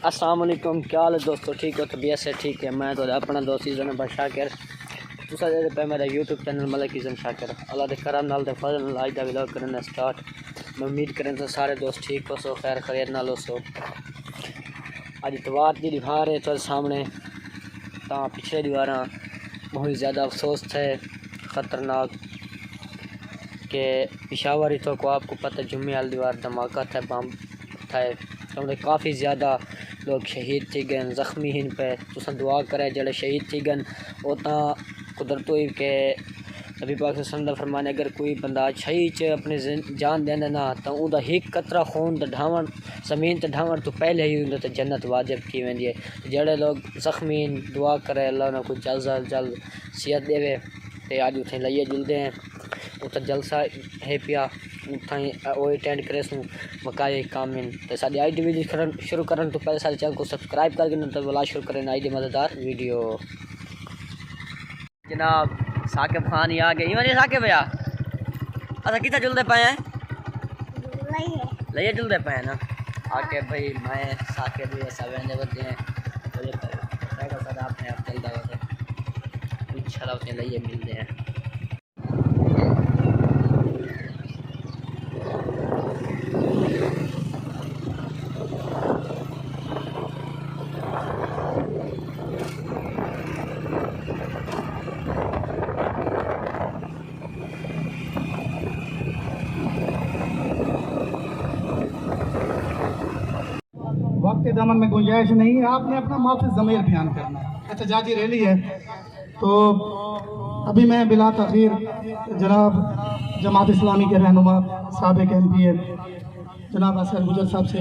अस्सलाम वालेकुम, क्या हाल है दोस्तों? ठीक हो? तबीयत से ठीक है? मैं तो अपना दोस्त ईज़न शाकिर तुसा पे मेरा यूट्यूब चैनल मलिक ईज़न शाकिर अल्लाह के करम नाल ते फजल नाल आज दा व्लॉग करना स्टार्ट। मैं उम्मीद करें तो सारे दोस्त ठीक हो सो, खैर खैर नाल हो सो। अज इतवार की दीवार है तो सामने ता पिछले दीवार बहुत ज़्यादा अफसोस थे, ख़तरनाक के पिशावर तो को आपको पता जुम्मे वाली दीवार धमाका था, बम था, तो काफ़ी ज़्यादा लोग शहीद थी गए, ज़ख्मी हिन पे तुसा दुआ करें जड़े शहीद थी गन वो कुदरत हुई के नबी पाक सल्लल्लाहु फरमाने अगर कोई बंदा शहीद च अपने जान देना ना तो उदा एक कतरा खून तो ढावन ज़मीन तो ढावन तो पहले ही उन्हें तो जन्नत वाजिब की वेंदी है। जड़े लोग ज़ख्मी दुआ करे अल्लाह उन्हें कुछ जल्द जल्द सेहत देवे ते आज उठे लाइए जुलते हैं उत जलसा है पिया उठाई वो अटेंड करे सू मकाए कामिन तो साड़ी आई डी वीडियो शुरू करने तो पहले सारे चैनल को सब्सक्राइब करके तो वाला शुरू करें आई डी मज़ेदार वीडियो। जनाब साकिब खान ही आ गए इवन साकिब भैया अच्छा कितना जुलते पाए हैं लइए जुलते पाए ना आके भाई मैं साकिब भी सब रहने होते हैं अपने आप चलता होते इंशाल्लाह उतने लइए मिलते हैं। वक्त दामन में गुंजाइश नहीं है, आपने अपना माफी ज़मीर बयान करना है। एहतजाजी रैली है तो अभी मैं बिला तखीर जनाब जमात इस्लामी के रहनुमा साबिक MP जनाब असगर गुजर साहब से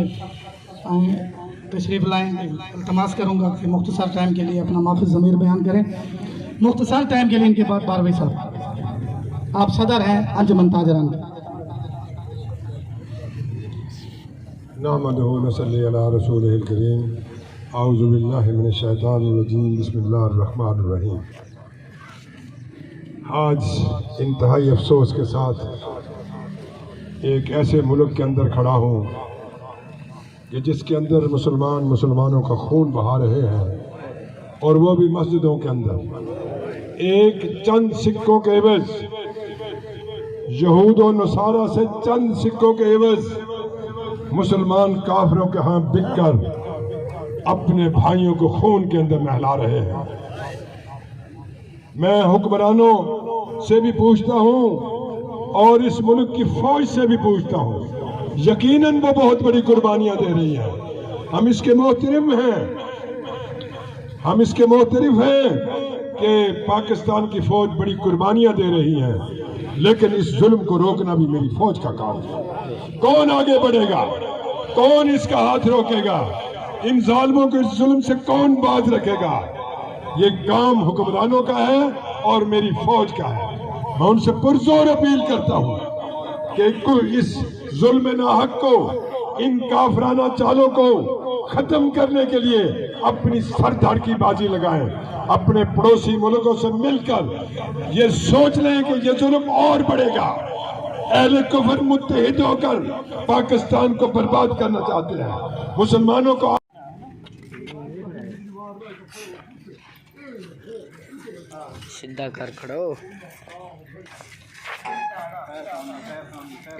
तशरीफ़ लाएँ। इल्तमास करूँगा कि मुख्तसर टाइम के लिए अपना माफी ज़मीर बयान करें। मुख्तसर टाइम के लिए इनके बाद बारहवीं साहब आप सदर हैं अंजुमन ताजरान। नहमदुहु व नसल्ली अला रसूलिहिल करीम अऊज़ु बिल्लाहि मिनश शैतानिर रजीम बिस्मिल्लाहिर रहमानिर रहीम। आज इंतहाई अफसोस के साथ एक ऐसे मुल्क के अंदर खड़ा हूँ कि जिसके अंदर मुसलमानों का खून बहा रहे हैं और वो भी मस्जिदों के अंदर एक चंद सिक्कों के एवज यहूद और नसारा से चंद सिक्कों के एवज मुसलमान काफिरों के हाथ बिककर अपने भाइयों को खून के अंदर नहला रहे हैं। मैं हुक्मरानों से भी पूछता हूं और इस मुल्क की फौज से भी पूछता हूं, यकीनन वो बहुत बड़ी कुर्बानियां दे रही है, हम इसके मोहतरफ हैं कि पाकिस्तान की फौज बड़ी कुर्बानियां दे रही है, लेकिन इस जुल्म को रोकना भी मेरी फौज का काम है। कौन आगे बढ़ेगा, कौन इसका हाथ रोकेगा, इन जालिमों को इस जुल्म से कौन बाज रखेगा? ये काम हुक्मरानों का है और मेरी फौज का है। मैं उनसे पुरजोर अपील करता हूं कि इस जुल्म नाहक को, इन काफराना चालों को खत्म करने के लिए अपनी सरदार की बाजी लगाएं, अपने पड़ोसी मुल्कों से मिलकर ये सोच लें कि ये जुल्म और बढ़ेगा। अहले कुफर मुत्तहिद होकर पाकिस्तान को बर्बाद करना चाहते हैं, मुसलमानों को सीधा कर खड़ो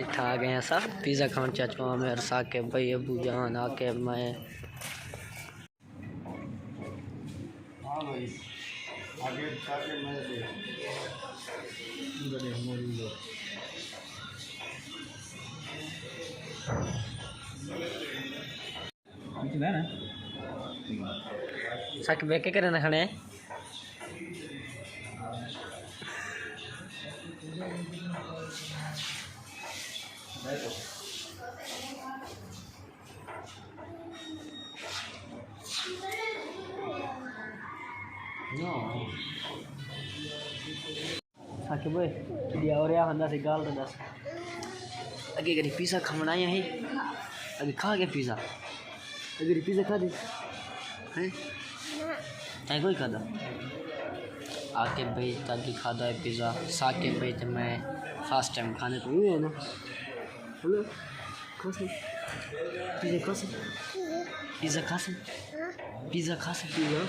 इतना आ गए हैं सब पिज़्ज़ा खान चाचू में अरसा के भाई अबू जान आके मैं साके बेके करे ना खड़े साके भाई दिया और या हंदा से गाल तो दस अगे करी पिज़्ज़ा खाना आया है अगे खा के पिज़्ज़ा अगे पिज़्ज़ा खा दे हैं चाहे कोई खादा आके भाई ताकि खादा है पिज़्ज़ा साके भाई तो मैं फर्स्ट टाइम खाने को हुई है ना हेलो खोसे पिज़्ज़ा खोसे पिज़्ज़ा खासे पिज़्ज़ा खासे पिज़्ज़ा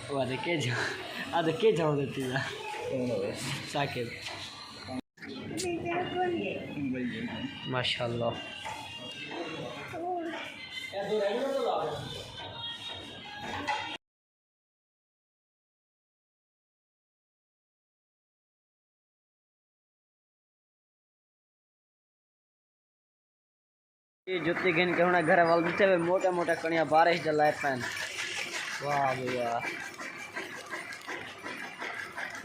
वो आधे के जाओ दे पिज़्ज़ा साकिब माशाल्लाह ये जुत्ती गिन के हुना घर वाल बीठे हुए मोटा मोटा कणिया बारिश जलाए पैन वाह भाई वाह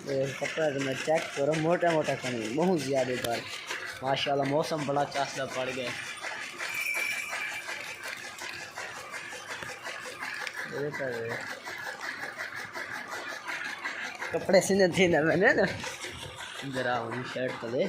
ये कपड़ा तो मैं चेक करो मोटा मोटा कणिया बहुत ज़्यादा बार माशाल्लाह मौसम बड़ा चासला पड़ गया कपड़े सीने थे ना मैंने ना जरा शर्ट तो दे